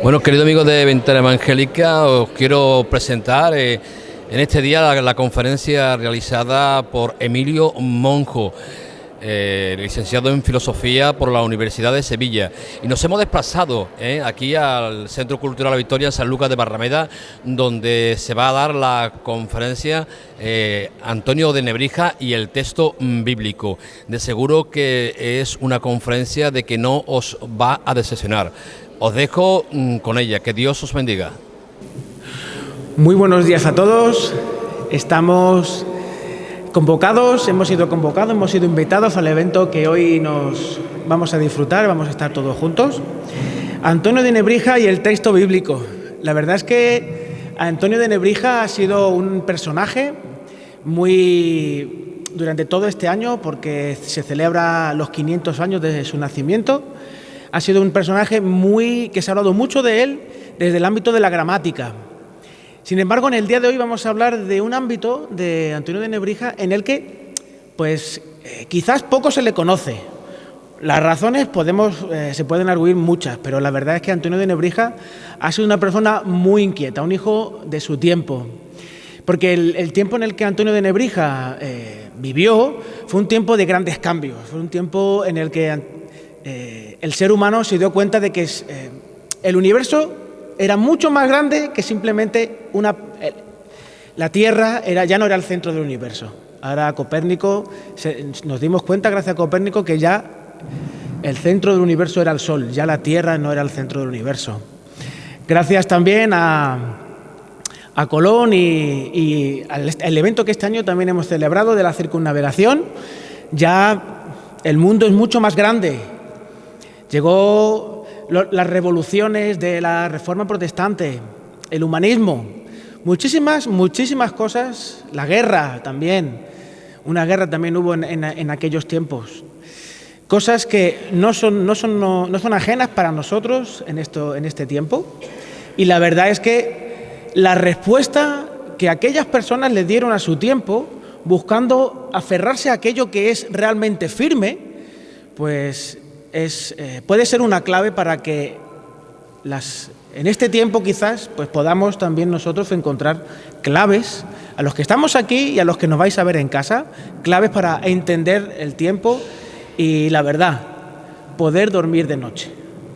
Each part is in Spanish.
Bueno, queridos amigos de Ventana Evangélica, os quiero presentar en este día la conferencia realizada por Emilio Monjo, licenciado en Filosofía por la Universidad de Sevilla. Y nos hemos desplazado aquí al Centro Cultural La Victoria en San Lucas de Barrameda, donde se va a dar la conferencia Antonio de Nebrija y el texto bíblico. De seguro que es una conferencia de que no os va a decepcionar. Os dejo con ella, que Dios os bendiga. Muy buenos días a todos. Estamos convocados, hemos sido invitados al evento que hoy nos vamos a disfrutar, vamos a estar todos juntos. Antonio de Nebrija y el texto bíblico. La verdad es que Antonio de Nebrija ha sido un personaje durante todo este año, porque se celebra los 500 años de su nacimiento. Ha sido un personaje que se ha hablado mucho de él desde el ámbito de la gramática. Sin embargo, en el día de hoy vamos a hablar de un ámbito de Antonio de Nebrija en el que, quizás poco se le conoce. Las razones se pueden arguir muchas, pero la verdad es que Antonio de Nebrija ha sido una persona muy inquieta, un hijo de su tiempo. Porque el tiempo en el que Antonio de Nebrija vivió fue un tiempo de grandes cambios, fue un tiempo en el que el ser humano se dio cuenta de que el universo era mucho más grande que simplemente la Tierra ya no era el centro del universo. Ahora nos dimos cuenta, gracias a Copérnico, que ya el centro del universo era el Sol, ya la Tierra no era el centro del universo. Gracias también a Colón y al evento que este año también hemos celebrado de la circunnavegación, ya el mundo es mucho más grande. Llegó las revoluciones de la Reforma Protestante, el humanismo, muchísimas cosas, la guerra también, una guerra también hubo en aquellos tiempos. Cosas que no son ajenas para nosotros en este tiempo, y la verdad es que la respuesta que aquellas personas le dieron a su tiempo, buscando aferrarse a aquello que es realmente firme, puede ser una clave para que en este tiempo quizás podamos también nosotros encontrar claves, a los que estamos aquí y a los que nos vais a ver en casa, claves para entender el tiempo y la verdad, poder dormir de noche.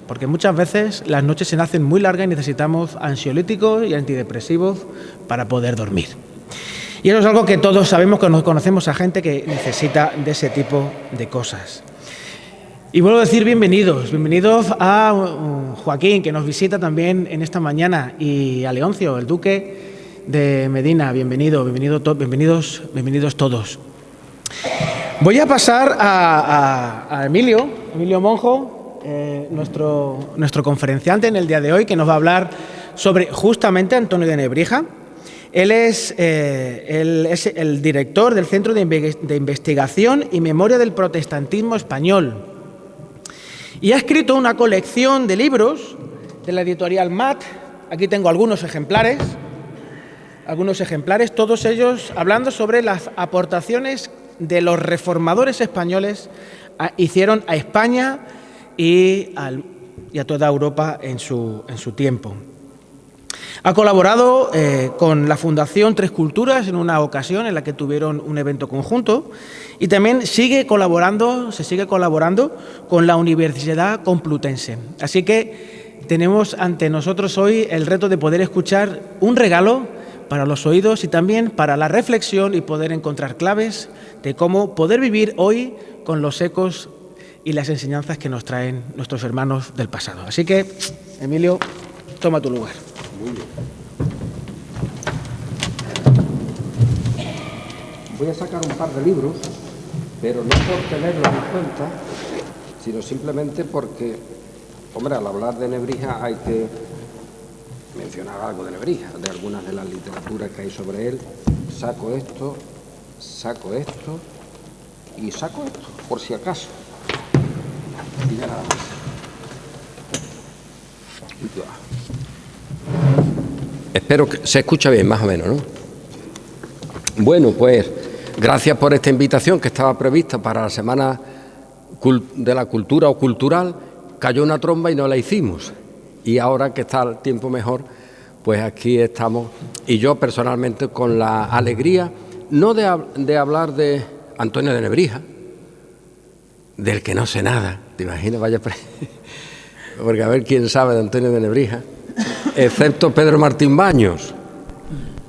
Porque muchas veces las noches se hacen muy largas y necesitamos ansiolíticos y antidepresivos para poder dormir. Y eso es algo que todos sabemos, que nos conocemos a gente que necesita de ese tipo de cosas. Y vuelvo a decir bienvenidos a Joaquín, que nos visita también en esta mañana, y a Leoncio, el duque de Medina. Bienvenidos todos. Voy a pasar a Emilio Monjo, nuestro conferenciante en el día de hoy, que nos va a hablar sobre justamente Antonio de Nebrija. Él es el director del Centro de Investigación y Memoria del Protestantismo Español. Y ha escrito una colección de libros de la editorial MAT. Aquí tengo algunos ejemplares, todos ellos hablando sobre las aportaciones de los reformadores españoles hicieron a España y a toda Europa en su tiempo. Ha colaborado con la Fundación Tres Culturas en una ocasión en la que tuvieron un evento conjunto, y también se sigue colaborando con la Universidad Complutense. Así que tenemos ante nosotros hoy el reto de poder escuchar un regalo para los oídos y también para la reflexión, y poder encontrar claves de cómo poder vivir hoy con los ecos y las enseñanzas que nos traen nuestros hermanos del pasado. Así que, Emilio, toma tu lugar. Muy bien. Voy a sacar un par de libros, pero no por tenerlos en cuenta, sino simplemente porque, hombre, al hablar de Nebrija hay que mencionar algo de Nebrija, de algunas de las literaturas que hay sobre él. Saco esto y saco esto, por si acaso. Y ya nada más. Espero que se escucha bien, más o menos, ¿no? Bueno, pues gracias por esta invitación que estaba prevista para la Semana de la Cultura o Cultural. Cayó una tromba y no la hicimos. y ahora que está el tiempo mejor, pues aquí estamos, y yo personalmente con la alegría, no de hablar de Antonio de Nebrija, del que no sé nada, ¿te imaginas? Vaya, porque a ver quién sabe de Antonio de Nebrija, excepto Pedro Martín Baños,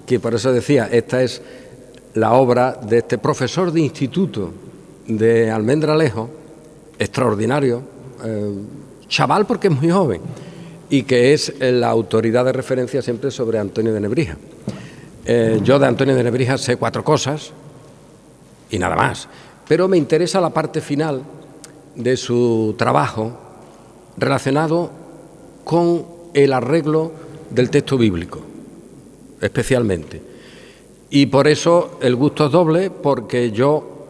que por eso decía, esta es la obra de este profesor de instituto de Almendralejo, extraordinario, chaval porque es muy joven, y que es la autoridad de referencia siempre sobre Antonio de Nebrija. Yo de Antonio de Nebrija sé 4 cosas y nada más, pero me interesa la parte final de su trabajo relacionado con el arreglo del texto bíblico, especialmente. Y por eso el gusto es doble, porque yo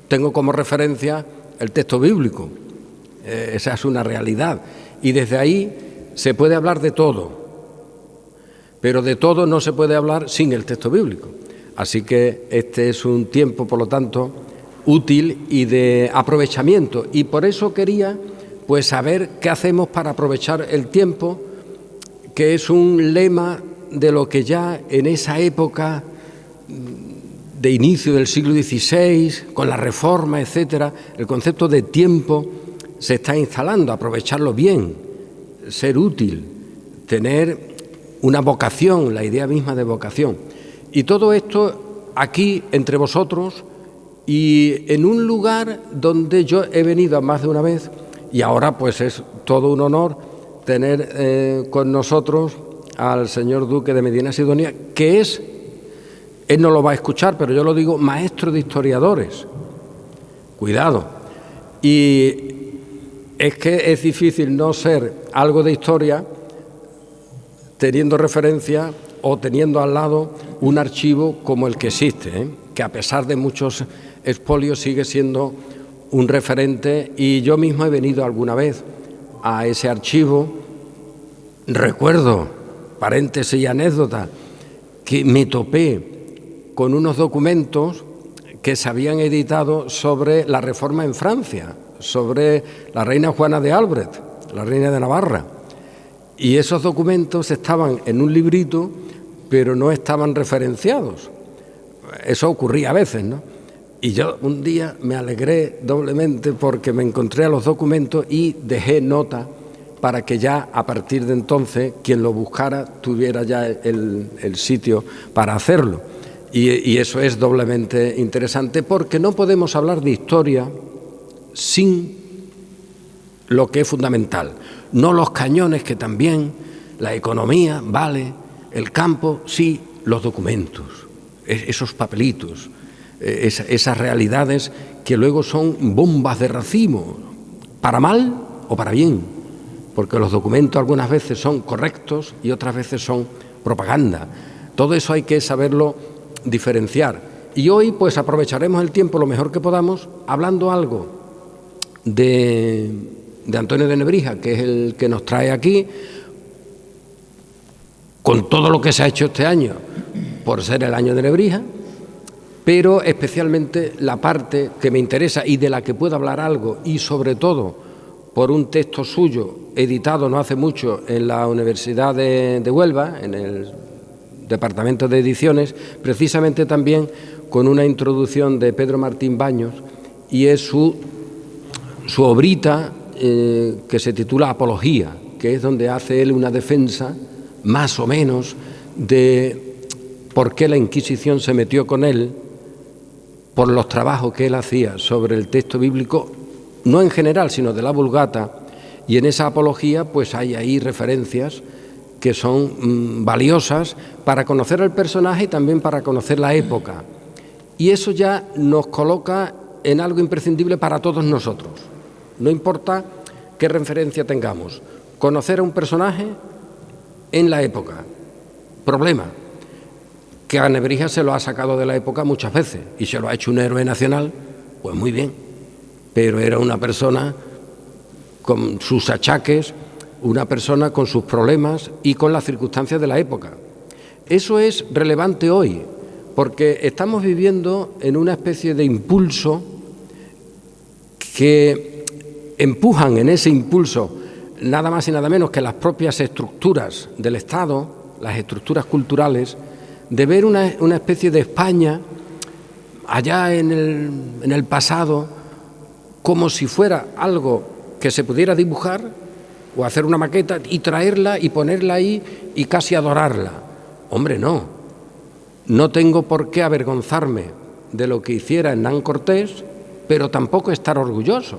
tengo como referencia el texto bíblico. Esa es una realidad. Y desde ahí se puede hablar de todo, pero de todo no se puede hablar sin el texto bíblico. Así que este es un tiempo, por lo tanto, útil y de aprovechamiento. Y por eso quería pues saber qué hacemos para aprovechar el tiempo, que es un lema de lo que ya en esa época de inicio del siglo XVI, con la Reforma, etcétera, el concepto de tiempo se está instalando, aprovecharlo bien, ser útil, tener una vocación, la idea misma de vocación. Y todo esto aquí entre vosotros y en un lugar donde yo he venido más de una vez y ahora pues es todo un honor tener con nosotros al señor Duque de Medina Sidonia, que es, él no lo va a escuchar, pero yo lo digo, maestro de historiadores. Cuidado. Y es que es difícil no ser algo de historia teniendo referencia o teniendo al lado un archivo como el que existe, que a pesar de muchos expolios sigue siendo un referente, y yo mismo he venido alguna vez a ese archivo. Recuerdo, paréntesis y anécdota, que me topé con unos documentos que se habían editado sobre la Reforma en Francia, sobre la reina Juana de Albret, la reina de Navarra. Y esos documentos estaban en un librito, pero no estaban referenciados. Eso ocurría a veces, ¿no? Y yo un día me alegré doblemente porque me encontré a los documentos y dejé nota para que ya a partir de entonces quien lo buscara tuviera ya el sitio para hacerlo. Y eso es doblemente interesante porque no podemos hablar de historia sin lo que es fundamental. No los cañones, que también, la economía, vale, el campo, sí, los documentos, esos papelitos, esas realidades que luego son bombas de racimo, para mal o para bien, porque los documentos algunas veces son correctos y otras veces son propaganda. Todo eso hay que saberlo diferenciar. Y hoy pues aprovecharemos el tiempo lo mejor que podamos hablando algo de Antonio de Nebrija, que es el que nos trae aquí, con todo lo que se ha hecho este año por ser el año de Nebrija, pero especialmente la parte que me interesa y de la que puedo hablar algo, y sobre todo por un texto suyo editado no hace mucho en la Universidad de Huelva, en el Departamento de Ediciones, precisamente también con una introducción de Pedro Martín Baños, y es su obrita que se titula Apología, que es donde hace él una defensa más o menos de por qué la Inquisición se metió con él, por los trabajos que él hacía sobre el texto bíblico, no en general, sino de la Vulgata, y en esa apología pues hay ahí referencias que son valiosas para conocer al personaje y también para conocer la época. Y eso ya nos coloca en algo imprescindible para todos nosotros. No importa qué referencia tengamos, conocer a un personaje en la época. Problema, que a Nebrija se lo ha sacado de la época muchas veces y se lo ha hecho un héroe nacional, pues muy bien, pero era una persona con sus achaques, una persona con sus problemas y con las circunstancias de la época. Eso es relevante hoy, porque estamos viviendo en una especie de impulso que empujan en ese impulso nada más y nada menos que las propias estructuras del Estado, las estructuras culturales, de ver una especie de España allá en el pasado como si fuera algo que se pudiera dibujar o hacer una maqueta y traerla y ponerla ahí y casi adorarla. Hombre, no tengo por qué avergonzarme de lo que hiciera Hernán Cortés, pero tampoco estar orgulloso.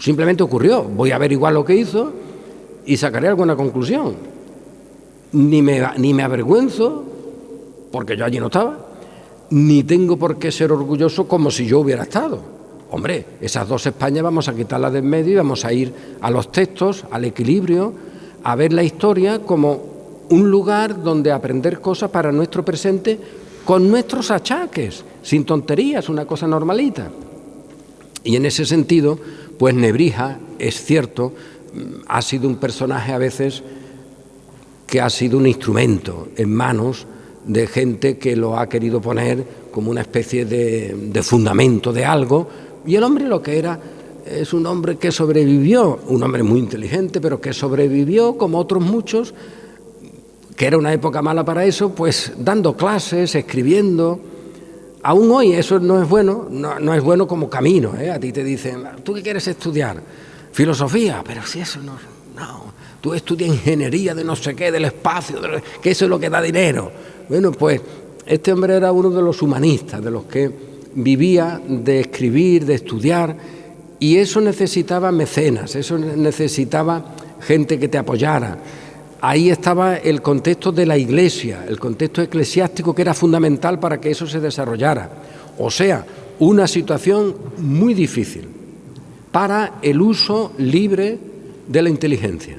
Simplemente ocurrió, voy a averiguar lo que hizo y sacaré alguna conclusión. Ni me avergüenzo, porque yo allí no estaba, ni tengo por qué ser orgulloso como si yo hubiera estado. Hombre, esas dos Españas vamos a quitarlas de en medio y vamos a ir a los textos, al equilibrio, a ver la historia como un lugar donde aprender cosas para nuestro presente con nuestros achaques, sin tonterías, una cosa normalita. Y en ese sentido, pues Nebrija, es cierto, ha sido un personaje a veces que ha sido un instrumento en manos de gente que lo ha querido poner como una especie de fundamento de algo, y el hombre lo que era es un hombre que sobrevivió, un hombre muy inteligente, pero que sobrevivió como otros muchos, que era una época mala para eso, pues dando clases, escribiendo. Aún hoy eso no es bueno, no es bueno como camino, ¿eh? A ti te dicen, ¿tú qué quieres estudiar? Filosofía, pero si eso no, tú estudias ingeniería de no sé qué, del espacio, que eso es lo que da dinero. Bueno, pues este hombre era uno de los humanistas, de los que vivía de escribir, de estudiar, y eso necesitaba mecenas, eso necesitaba gente que te apoyara. Ahí estaba el contexto de la Iglesia, el contexto eclesiástico que era fundamental para que eso se desarrollara. O sea, una situación muy difícil para el uso libre de la inteligencia.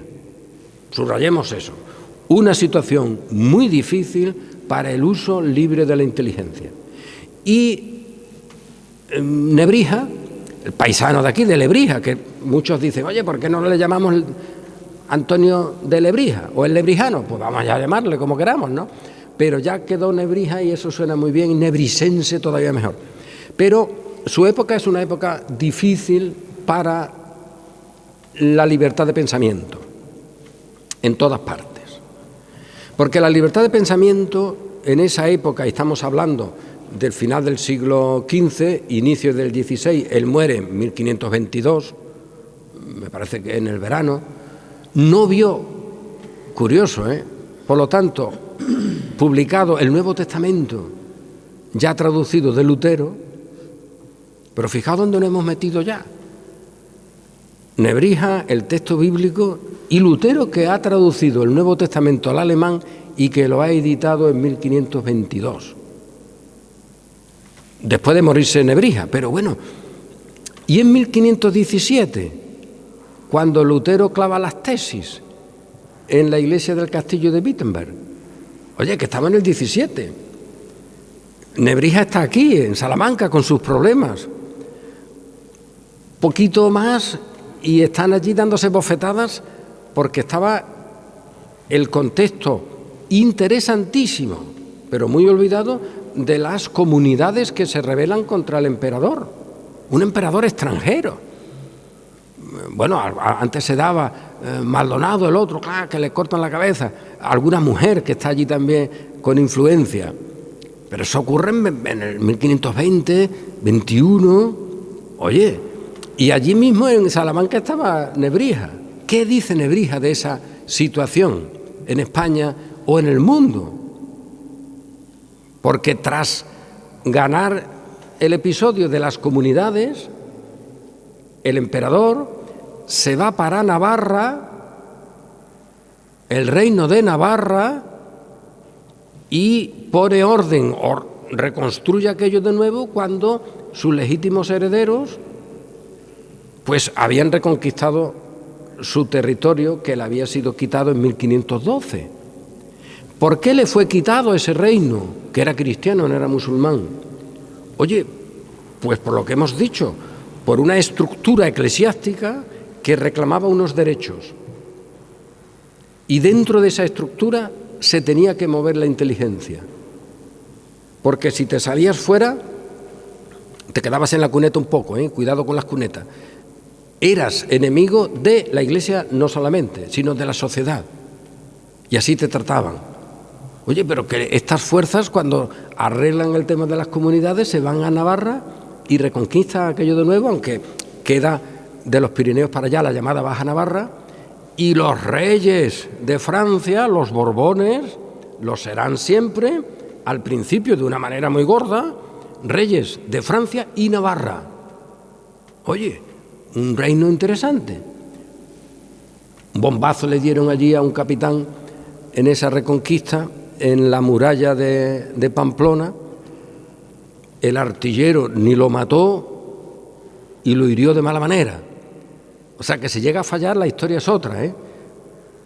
Subrayemos eso. Una situación muy difícil para el uso libre de la inteligencia. Y Nebrija, el paisano de aquí, de Lebrija, que muchos dicen, oye, ¿por qué no le llamamos Antonio de Lebrija o el lebrijano? Pues vamos a llamarle como queramos, ¿no? Pero ya quedó Nebrija y eso suena muy bien, nebrisense todavía mejor. Pero su época es una época difícil para la libertad de pensamiento, en todas partes. Porque la libertad de pensamiento en esa época, y estamos hablando del final del siglo XV, inicio del XVI, él muere en 1522, me parece que en el verano, no vio, curioso, por lo tanto, publicado el Nuevo Testamento, ya traducido de Lutero, pero fijaos dónde nos hemos metido ya. Nebrija, el texto bíblico, y Lutero, que ha traducido el Nuevo Testamento al alemán y que lo ha editado en 1522. Después de morirse Nebrija, pero bueno. Y en 1517, cuando Lutero clava las tesis en la iglesia del castillo de Wittenberg, oye, que estaba en el 17. Nebrija está aquí, en Salamanca, con sus problemas. Poquito más y están allí dándose bofetadas porque estaba el contexto interesantísimo, pero muy olvidado, de las comunidades que se rebelan contra el emperador, un emperador extranjero. Bueno, antes se daba Maldonado, el otro, claro, que le cortan la cabeza, alguna mujer que está allí también con influencia, pero eso ocurre en el 1520, 21, oye, y allí mismo en Salamanca estaba Nebrija. ¿Qué dice Nebrija de esa situación en España o en el mundo? Porque tras ganar el episodio de las comunidades, el emperador se va para Navarra, el reino de Navarra, y pone orden o reconstruye aquello de nuevo cuando sus legítimos herederos pues habían reconquistado su territorio que le había sido quitado en 1512. ¿Por qué le fue quitado ese reino, que era cristiano, no era musulmán? Oye, pues por lo que hemos dicho, por una estructura eclesiástica que reclamaba unos derechos. Y dentro de esa estructura se tenía que mover la inteligencia. Porque si te salías fuera, te quedabas en la cuneta un poco, cuidado con las cunetas. eras enemigo de la Iglesia no solamente, sino de la sociedad. Y así te trataban. Oye, pero que estas fuerzas, cuando arreglan el tema de las comunidades, se van a Navarra y reconquistan aquello de nuevo, aunque queda de los Pirineos para allá la llamada Baja Navarra, y los reyes de Francia, los Borbones, lo serán siempre, al principio de una manera muy gorda, reyes de Francia y Navarra. Oye, un reino interesante. Un bombazo le dieron allí a un capitán en esa reconquista, en la muralla de Pamplona. El artillero ni lo mató y lo hirió de mala manera. O sea, que si llega a fallar, la historia es otra, ¿eh?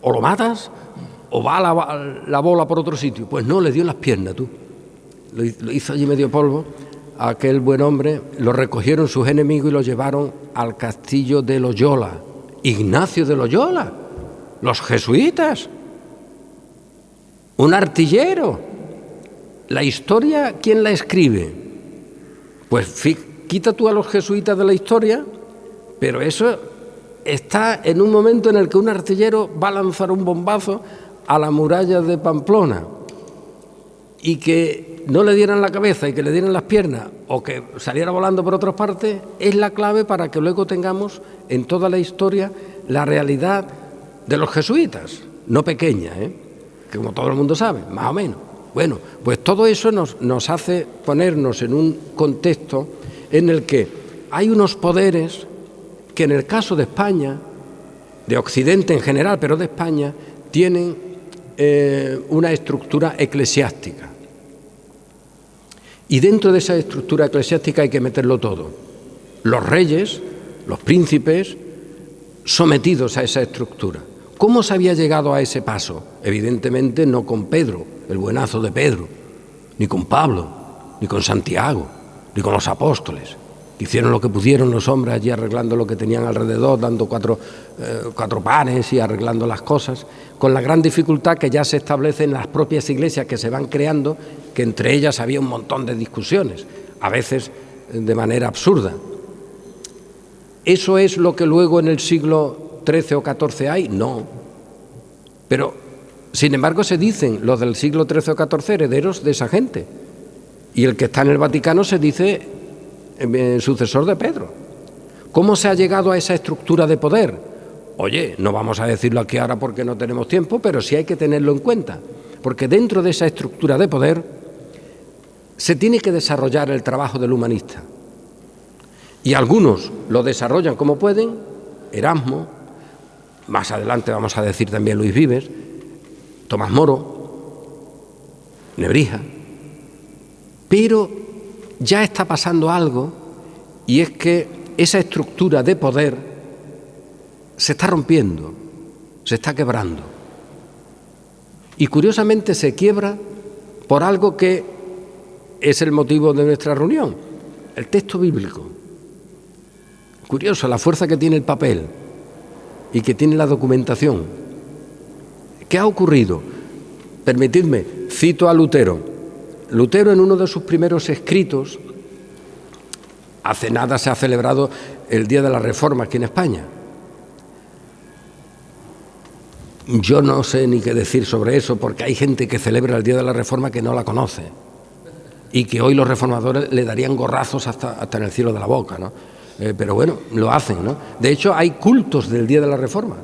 O lo matas o va la bola por otro sitio. Pues no, le dio en las piernas, tú. Lo hizo allí medio polvo. Aquel buen hombre, lo recogieron sus enemigos y lo llevaron al castillo de Loyola. Ignacio de Loyola, los jesuitas, un artillero. La historia, ¿quién la escribe? Pues quita tú a los jesuitas de la historia, pero eso está en un momento en el que un artillero va a lanzar un bombazo a la muralla de Pamplona y que no le dieran la cabeza y que le dieran las piernas o que saliera volando por otras partes, es la clave para que luego tengamos en toda la historia la realidad de los jesuitas, no pequeña, que como todo el mundo sabe, más o menos. Bueno, pues todo eso nos hace ponernos en un contexto en el que hay unos poderes que en el caso de España, de Occidente en general, pero de España, tienen una estructura eclesiástica. Y dentro de esa estructura eclesiástica hay que meterlo todo. Los reyes, los príncipes, sometidos a esa estructura. ¿Cómo se había llegado a ese paso? Evidentemente no con Pedro, el buenazo de Pedro, ni con Pablo, ni con Santiago, ni con los apóstoles. Hicieron lo que pudieron los hombres allí arreglando lo que tenían alrededor, dando cuatro panes y arreglando las cosas, con la gran dificultad que ya se establece en las propias iglesias que se van creando, que entre ellas había un montón de discusiones, a veces de manera absurda. ¿Eso es lo que luego en el siglo XIII o XIV hay? No. Pero, sin embargo, se dicen los del siglo XIII o XIV herederos de esa gente. Y el que está en el Vaticano se dice sucesor de Pedro. ¿Cómo se ha llegado a esa estructura de poder? Oye, no vamos a decirlo aquí ahora porque no tenemos tiempo, pero sí hay que tenerlo en cuenta, porque dentro de esa estructura de poder se tiene que desarrollar el trabajo del humanista. Y algunos lo desarrollan como pueden, Erasmo, más adelante vamos a decir también Luis Vives, Tomás Moro, Nebrija, pero ya está pasando algo, y es que esa estructura de poder se está rompiendo, se está quebrando. Y curiosamente se quiebra por algo que es el motivo de nuestra reunión, el texto bíblico. Curioso la fuerza que tiene el papel y que tiene la documentación. ¿Qué ha ocurrido? Permitidme, cito a Lutero. Lutero, en uno de sus primeros escritos, hace nada se ha celebrado el Día de la Reforma aquí en España. Yo no sé ni qué decir sobre eso, porque hay gente que celebra el Día de la Reforma que no la conoce y que hoy los reformadores le darían gorrazos hasta en el cielo de la boca, ¿no? Pero bueno, lo hacen, ¿no? De hecho, hay cultos del Día de la Reforma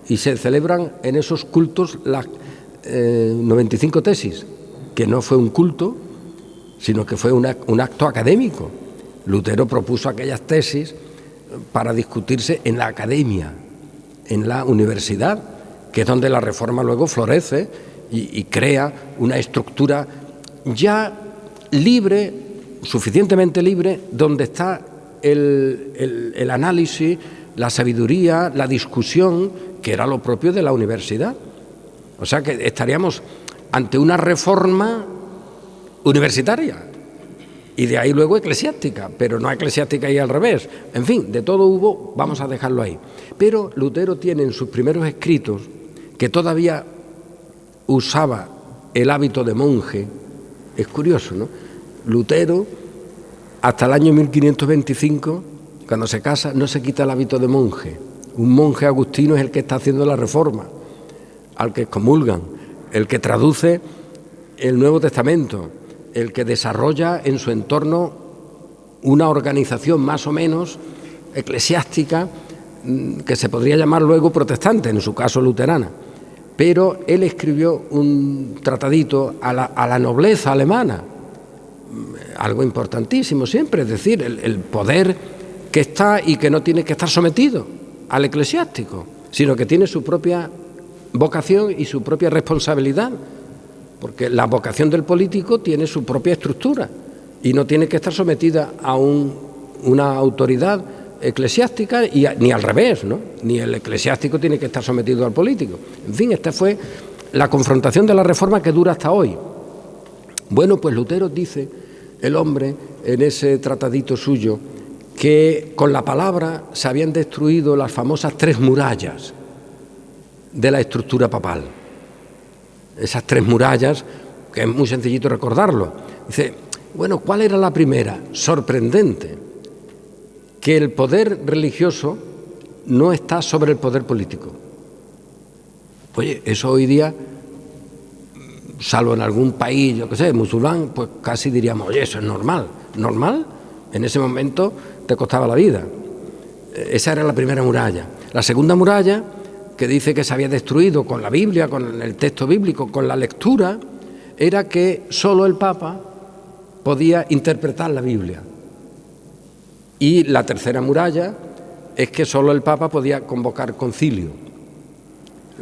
y se celebran en esos cultos las 95 tesis, que no fue un culto, sino que fue un acto académico. Lutero propuso aquellas tesis para discutirse en la academia, en la universidad, que es donde la Reforma luego florece y crea una estructura ya libre, suficientemente libre, donde está el análisis, la sabiduría, la discusión, que era lo propio de la universidad. O sea que estaríamos ante una reforma universitaria y de ahí luego eclesiástica, pero no eclesiástica y al revés. En fin, de todo hubo, vamos a dejarlo ahí. Pero Lutero tiene en sus primeros escritos, que todavía usaba el hábito de monje, es curioso, ¿no? Lutero, hasta el año 1525, cuando se casa, no se quita el hábito de monje. Un monje agustino es el que está haciendo la reforma, al que excomulgan, el que traduce el Nuevo Testamento, el que desarrolla en su entorno una organización más o menos eclesiástica que se podría llamar luego protestante, en su caso luterana. Pero él escribió un tratadito a la nobleza alemana, algo importantísimo siempre, es decir, el poder que está y que no tiene que estar sometido al eclesiástico, sino que tiene su propia vocación y su propia responsabilidad, porque la vocación del político tiene su propia estructura y no tiene que estar sometida a una autoridad eclesiástica ni al revés, ¿no? Ni el eclesiástico tiene que estar sometido al político. En fin, esta fue la confrontación de la Reforma que dura hasta hoy. Bueno, pues Lutero dice, el hombre, en ese tratadito suyo, que con la palabra se habían destruido las famosas 3 murallas de la estructura papal. Esas 3 murallas, que es muy sencillito recordarlo. Dice, bueno, ¿cuál era la primera? Sorprendente, que el poder religioso no está sobre el poder político. Oye, eso hoy día, salvo en algún país, yo qué sé, musulmán, pues casi diríamos, oye, eso es normal. ¿Normal? En ese momento te costaba la vida. Esa era la primera muralla. La segunda muralla, que dice que se había destruido con la Biblia, con el texto bíblico, con la lectura, era que solo el Papa podía interpretar la Biblia. Y la tercera muralla es que solo el Papa podía convocar concilio.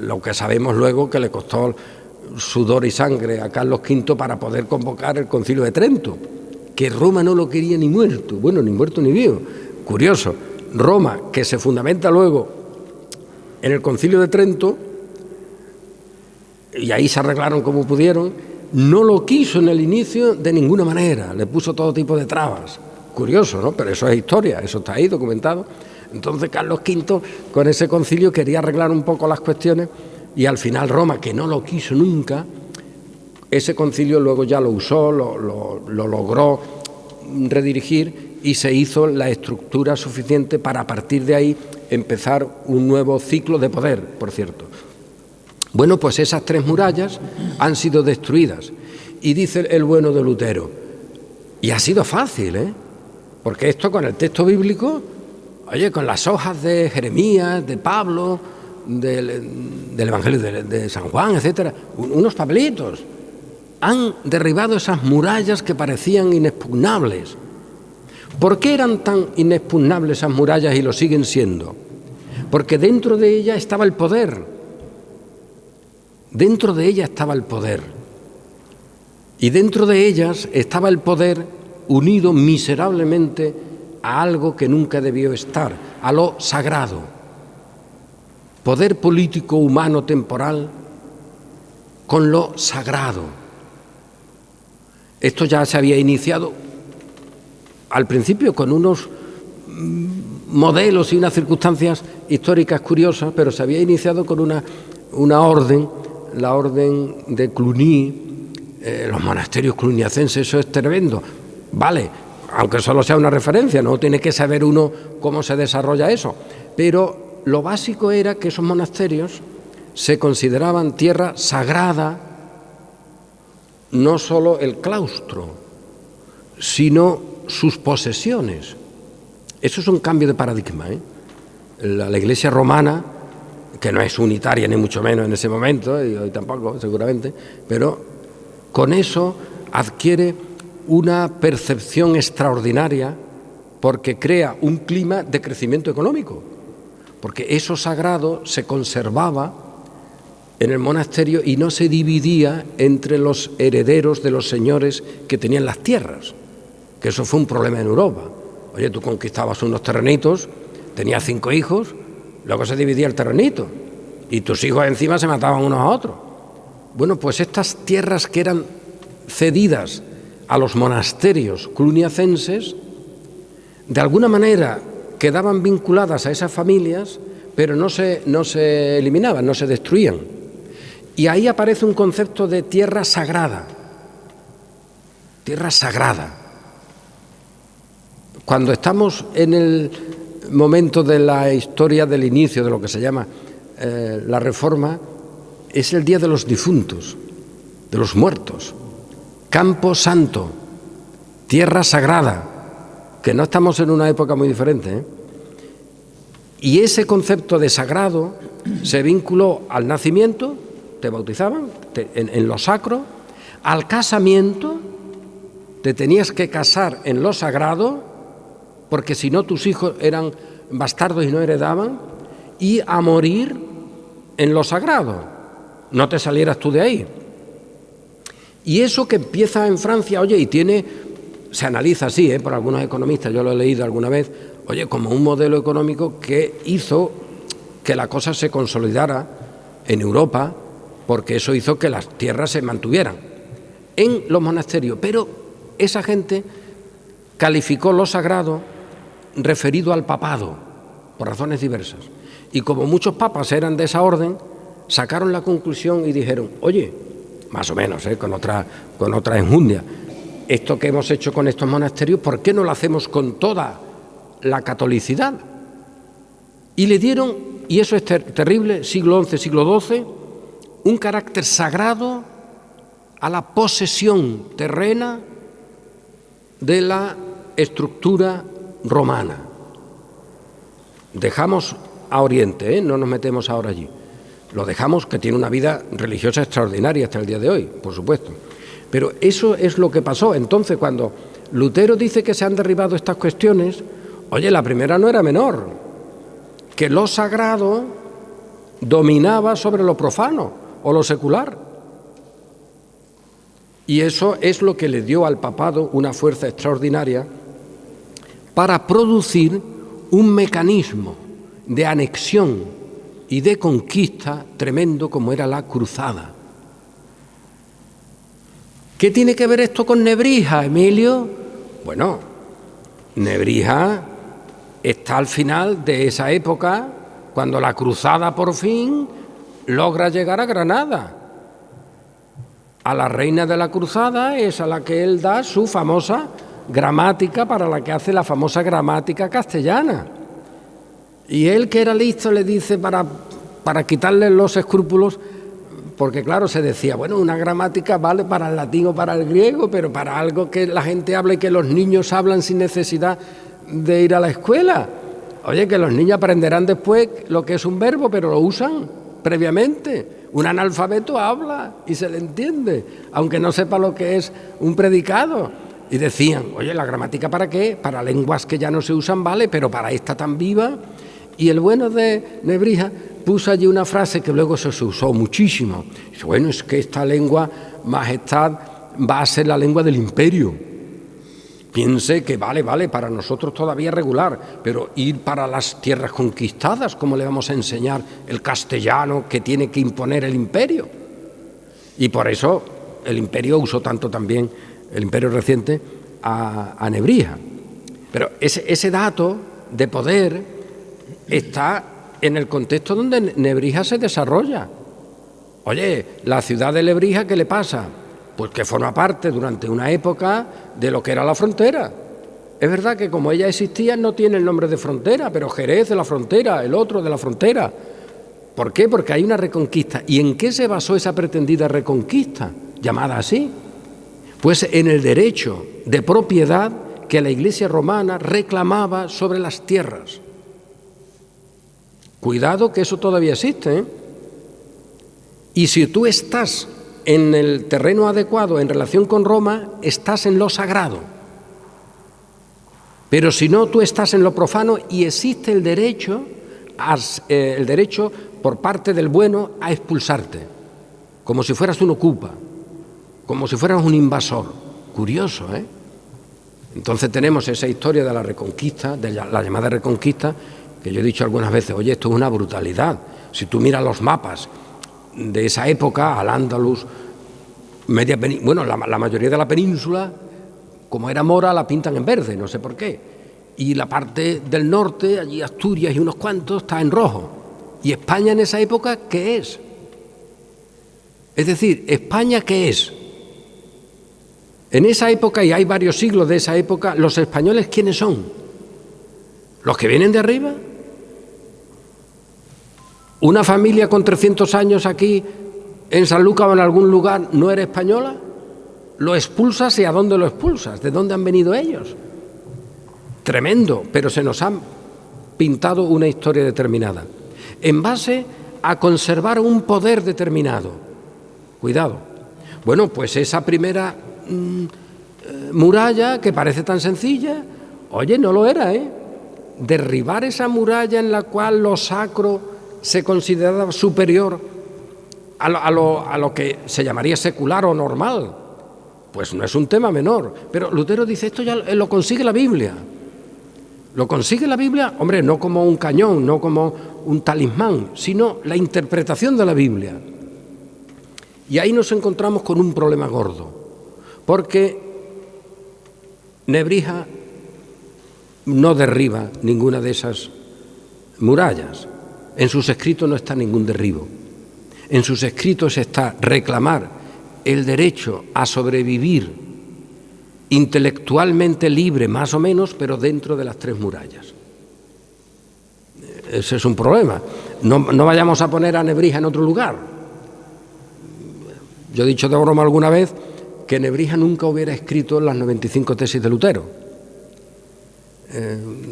Lo que sabemos luego que le costó sudor y sangre a Carlos V para poder convocar el Concilio de Trento, que Roma no lo quería ni muerto, bueno, ni muerto ni vivo. Curioso, Roma, que se fundamenta luego en el Concilio de Trento, y ahí se arreglaron como pudieron, no lo quiso en el inicio de ninguna manera, le puso todo tipo de trabas. Curioso, ¿no? Pero eso es historia, eso está ahí documentado. Entonces Carlos V con ese concilio quería arreglar un poco las cuestiones y al final Roma, que no lo quiso nunca, ese concilio luego ya lo usó, lo logró redirigir y se hizo la estructura suficiente para a partir de ahí empezar un nuevo ciclo de poder, por cierto. Bueno, pues esas 3 murallas han sido destruidas y dice el bueno de Lutero, y ha sido fácil, porque esto con el texto bíblico, oye, con las hojas de Jeremías, de Pablo, del Evangelio de San Juan, etcétera, unos papelitos, han derribado esas murallas que parecían inexpugnables. ¿Por qué eran tan inexpugnables esas murallas y lo siguen siendo? Porque dentro de ellas estaba el poder. Dentro de ellas estaba el poder. Y dentro de ellas estaba el poder unido miserablemente a algo que nunca debió estar, a lo sagrado. Poder político, humano, temporal, con lo sagrado. Esto ya se había iniciado al principio con unos modelos y unas circunstancias históricas curiosas, pero se había iniciado con una orden, la orden de Cluny, los monasterios cluniacenses, eso es tremendo. Vale, aunque solo sea una referencia, no tiene que saber uno cómo se desarrolla eso, pero lo básico era que esos monasterios se consideraban tierra sagrada, no solo el claustro, sino sus posesiones. Eso es un cambio de paradigma, La Iglesia romana, que no es unitaria ni mucho menos en ese momento, y hoy tampoco seguramente, pero con eso adquiere una percepción extraordinaria porque crea un clima de crecimiento económico, porque eso sagrado se conservaba en el monasterio y no se dividía entre los herederos de los señores que tenían las tierras, que eso fue un problema en Europa. Oye, tú conquistabas unos terrenitos, tenías 5 hijos, luego se dividía el terrenito y tus hijos encima se mataban unos a otros. Bueno, pues estas tierras que eran cedidas a los monasterios cluniacenses, de alguna manera quedaban vinculadas a esas familias, pero no se eliminaban, no se destruían. Y ahí aparece un concepto de tierra sagrada. Tierra sagrada. Cuando estamos en el momento de la historia del inicio de lo que se llama la Reforma, es el Día de los Difuntos, de los muertos. Campo Santo, tierra sagrada, que no estamos en una época muy diferente, ¿eh? Y ese concepto de sagrado se vinculó al nacimiento, te bautizaban en lo sacro, al casamiento, te tenías que casar en lo sagrado, porque si no tus hijos eran bastardos y no heredaban, y a morir en lo sagrado, no te salieras tú de ahí. Y eso que empieza en Francia, oye, y se analiza así, por algunos economistas, yo lo he leído alguna vez, oye, como un modelo económico que hizo que la cosa se consolidara en Europa, porque eso hizo que las tierras se mantuvieran en los monasterios. Pero esa gente calificó lo sagrado referido al papado, por razones diversas. Y como muchos papas eran de esa orden, sacaron la conclusión y dijeron, oye, más o menos, con otra enjundia, esto que hemos hecho con estos monasterios, ¿por qué no lo hacemos con toda la catolicidad? Y le dieron, y eso es terrible, siglo XI, siglo XII, un carácter sagrado a la posesión terrena de la estructura romana. Dejamos a Oriente, no nos metemos ahora allí. Lo dejamos, que tiene una vida religiosa extraordinaria hasta el día de hoy, por supuesto. Pero eso es lo que pasó. Entonces, cuando Lutero dice que se han derribado estas cuestiones, oye, la primera no era menor, que lo sagrado dominaba sobre lo profano o lo secular. Y eso es lo que le dio al papado una fuerza extraordinaria para producir un mecanismo de anexión y de conquista tremendo como era la cruzada. ¿Qué tiene que ver esto con Nebrija, Emilio? Bueno, Nebrija está al final de esa época, cuando la cruzada por fin logra llegar a Granada. A la reina de la cruzada es a la que él da su famosa gramática, para la que hace la famosa gramática castellana. Y él, que era listo, le dice para quitarle los escrúpulos, porque claro, se decía, bueno, una gramática vale para el latín o para el griego, pero para algo que la gente habla y que los niños hablan sin necesidad de ir a la escuela. Oye, que los niños aprenderán después lo que es un verbo, pero lo usan previamente. Un analfabeto habla y se le entiende, aunque no sepa lo que es un predicado. Y decían, oye, ¿la gramática para qué? Para lenguas que ya no se usan, vale, pero para esta tan viva. Y el bueno de Nebrija puso allí una frase que luego se usó muchísimo. Dice, bueno, es que esta lengua, majestad, va a ser la lengua del imperio. Piense que vale, para nosotros todavía regular, pero ir para las tierras conquistadas, ¿cómo le vamos a enseñar el castellano que tiene que imponer el imperio? Y por eso el imperio usó tanto también, el imperio reciente, a Nebrija. Pero ese dato de poder está en el contexto donde Nebrija se desarrolla. Oye, la ciudad de Lebrija, ¿qué le pasa? Pues que forma parte durante una época de lo que era la frontera. Es verdad que como ella existía no tiene el nombre de frontera, pero Jerez de la frontera, el otro de la frontera. ¿Por qué? Porque hay una reconquista. ¿Y en qué se basó esa pretendida reconquista, llamada así? Pues en el derecho de propiedad que la Iglesia romana reclamaba sobre las tierras. Cuidado que eso todavía existe, ¿eh? Y si tú estás en el terreno adecuado en relación con Roma, estás en lo sagrado. Pero si no, tú estás en lo profano y existe el derecho por parte del bueno a expulsarte, como si fueras un ocupa, como si fueras un invasor. Curioso, ¿eh? Entonces tenemos esa historia de la reconquista, de la llamada reconquista, que yo he dicho algunas veces, oye, esto es una brutalidad. Si tú miras los mapas de esa época, Al-Ándalus, la mayoría de la península, como era mora, la pintan en verde, no sé por qué. Y la parte del norte, allí Asturias y unos cuantos, está en rojo. ¿Y España en esa época qué es? Es decir, ¿España qué es? En esa época, y hay varios siglos de esa época, los españoles, ¿quiénes son? los que vienen de arriba. Una familia con 300 años aquí en San Lucas o en algún lugar no era española, lo expulsas, ¿y a dónde lo expulsas? ¿De dónde han venido ellos? Tremendo, pero se nos han pintado una historia determinada, en base a conservar un poder determinado. Cuidado. Bueno, pues esa primera muralla, que parece tan sencilla, oye, no lo era, ¿eh? Derribar esa muralla en la cual lo sacro se consideraba superior a lo que se llamaría secular o normal, pues no es un tema menor. Pero Lutero dice, esto ya lo consigue la Biblia. Lo consigue la Biblia, hombre, no como un cañón, no como un talismán, sino la interpretación de la Biblia. Y ahí nos encontramos con un problema gordo, porque Nebrija no derriba ninguna de esas murallas. En sus escritos no está ningún derribo. En sus escritos está reclamar el derecho a sobrevivir intelectualmente libre, más o menos, pero dentro de las 3 murallas. Ese es un problema. No vayamos a poner a Nebrija en otro lugar. Yo he dicho de broma alguna vez que Nebrija nunca hubiera escrito las 95 tesis de Lutero,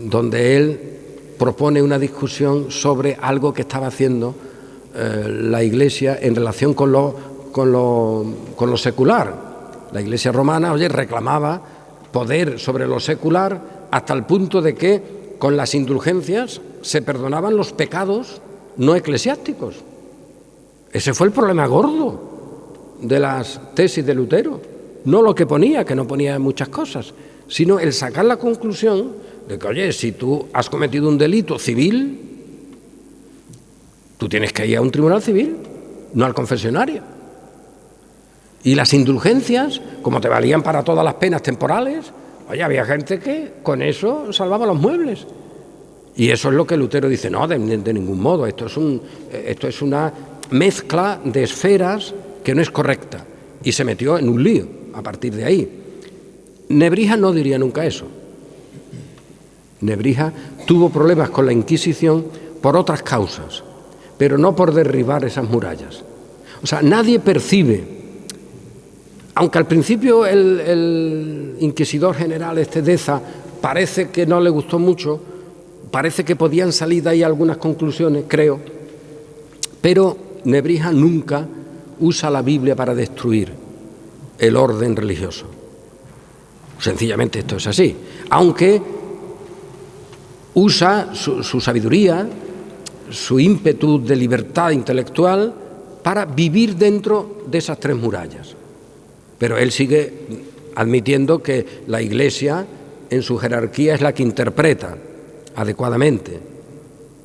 donde él propone una discusión sobre algo que estaba haciendo la Iglesia en relación con lo secular. La Iglesia romana, oye, reclamaba poder sobre lo secular hasta el punto de que con las indulgencias se perdonaban los pecados no eclesiásticos. Ese fue el problema gordo de las tesis de Lutero. No lo que ponía, que no ponía muchas cosas, sino el sacar la conclusión de que, oye, si tú has cometido un delito civil, tú tienes que ir a un tribunal civil, no al confesionario. Y las indulgencias, como te valían para todas las penas temporales, oye, había gente que con eso salvaba los muebles. Y eso es lo que Lutero dice, no, de ningún modo, esto es una mezcla de esferas que no es correcta. Y se metió en un lío a partir de ahí. Nebrija no diría nunca eso. Nebrija tuvo problemas con la Inquisición por otras causas, pero no por derribar esas murallas. O sea, nadie percibe, aunque al principio el inquisidor general Deza parece que no le gustó mucho, parece que podían salir de ahí algunas conclusiones, creo, pero Nebrija nunca usa la Biblia para destruir el orden religioso. Sencillamente esto es así, aunque usa su sabiduría, su ímpetu de libertad intelectual para vivir dentro de esas 3 murallas. Pero él sigue admitiendo que la Iglesia en su jerarquía es la que interpreta adecuadamente.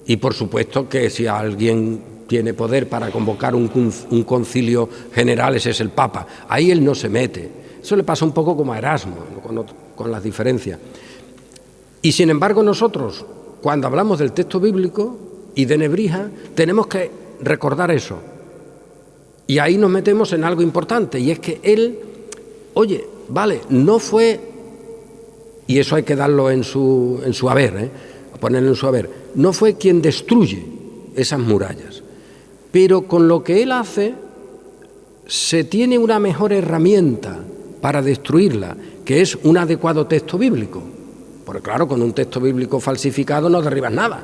Y por supuesto que si alguien tiene poder para convocar un concilio general, ese es el Papa. Ahí él no se mete. Eso le pasa un poco como a Erasmo, con las diferencias. Y sin embargo nosotros, cuando hablamos del texto bíblico y de Nebrija, tenemos que recordar eso. Y ahí nos metemos en algo importante, y es que él, oye, vale, no fue, y eso hay que darlo en su haber, ponerlo en su haber, no fue quien destruye esas murallas, pero con lo que él hace se tiene una mejor herramienta para destruirla, que es un adecuado texto bíblico. Porque claro, con un texto bíblico falsificado no derribas nada,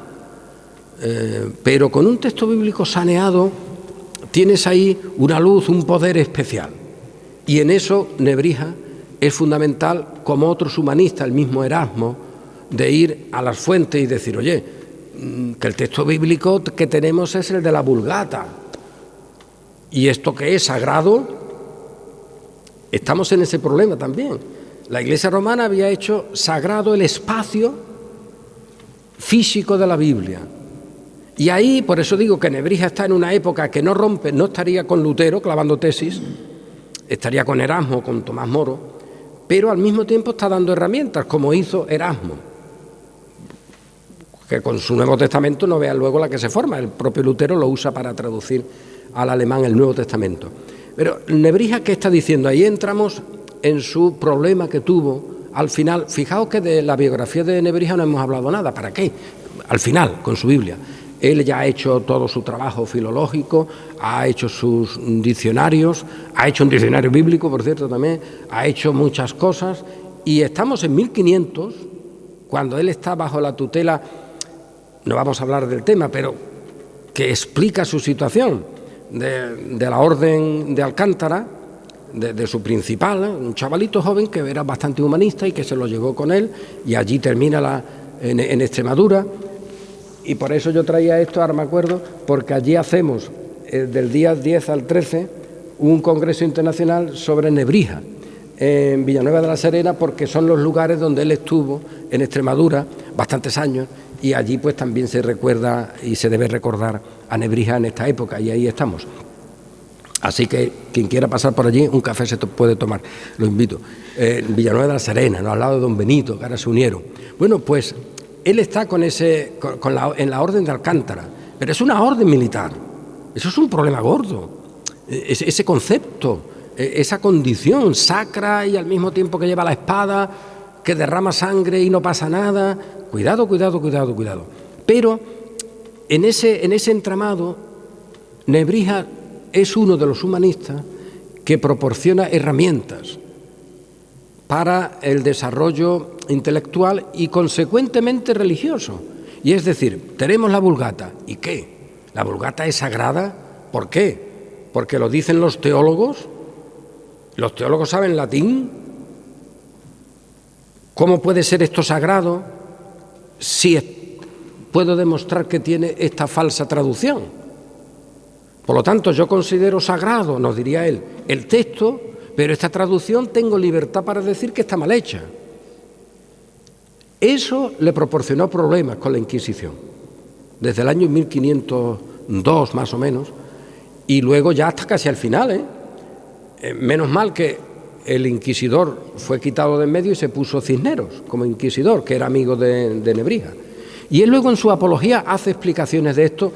pero con un texto bíblico saneado tienes ahí una luz, un poder especial. Y en eso Nebrija es fundamental, como otros humanistas, el mismo Erasmo, de ir a las fuentes y decir, oye, que el texto bíblico que tenemos es el de la Vulgata. Y esto que es sagrado, estamos en ese problema también. La Iglesia romana había hecho sagrado el espacio físico de la Biblia. Y ahí, por eso digo que Nebrija está en una época que no rompe, no estaría con Lutero clavando tesis, estaría con Erasmo, con Tomás Moro, pero al mismo tiempo está dando herramientas, como hizo Erasmo, que con su Nuevo Testamento no vea luego la que se forma. El propio Lutero lo usa para traducir al alemán el Nuevo Testamento. Pero Nebrija, ¿qué está diciendo? Ahí entramos en su problema que tuvo al final, fijaos que de la biografía de Nebrija no hemos hablado nada, ¿para qué? Al final, con su Biblia. Él ya ha hecho todo su trabajo filológico, ha hecho sus diccionarios, ha hecho un diccionario bíblico, por cierto, también, ha hecho muchas cosas, y estamos en 1500, cuando él está bajo la tutela, no vamos a hablar del tema, pero que explica su situación, de la orden de Alcántara, de su principal, un chavalito joven que era bastante humanista y que se lo llevó con él, y allí termina en Extremadura. Y por eso yo traía esto, ahora me acuerdo, porque allí hacemos del día 10 al 13 un congreso internacional sobre Nebrija en Villanueva de la Serena, porque son los lugares donde él estuvo en Extremadura bastantes años, y allí pues también se recuerda y se debe recordar a Nebrija en esta época, y ahí estamos. Así que quien quiera pasar por allí, un café se puede tomar, lo invito. Villanueva de la Serena, ¿no? Al lado de Don Benito, que ahora se unieron. Bueno, pues él está en la orden de Alcántara, pero es una orden militar. Eso es un problema gordo. Ese concepto, esa condición sacra y al mismo tiempo que lleva la espada, que derrama sangre y no pasa nada. Cuidado, cuidado, cuidado, cuidado. Pero en ese entramado, Nebrija es uno de los humanistas que proporciona herramientas para el desarrollo intelectual y consecuentemente religioso. Y es decir, tenemos la Vulgata. ¿Y qué? ¿La Vulgata es sagrada? ¿Por qué? ¿Porque lo dicen los teólogos? ¿Los teólogos saben latín? ¿Cómo puede ser esto sagrado si puedo demostrar que tiene esta falsa traducción? Por lo tanto, yo considero sagrado, nos diría él, el texto, pero esta traducción tengo libertad para decir que está mal hecha. Eso le proporcionó problemas con la Inquisición, desde el año 1502 más o menos, y luego ya hasta casi al final. Menos mal que el inquisidor fue quitado de en medio y se puso Cisneros como inquisidor, que era amigo de Nebrija. Y él luego en su apología hace explicaciones de esto.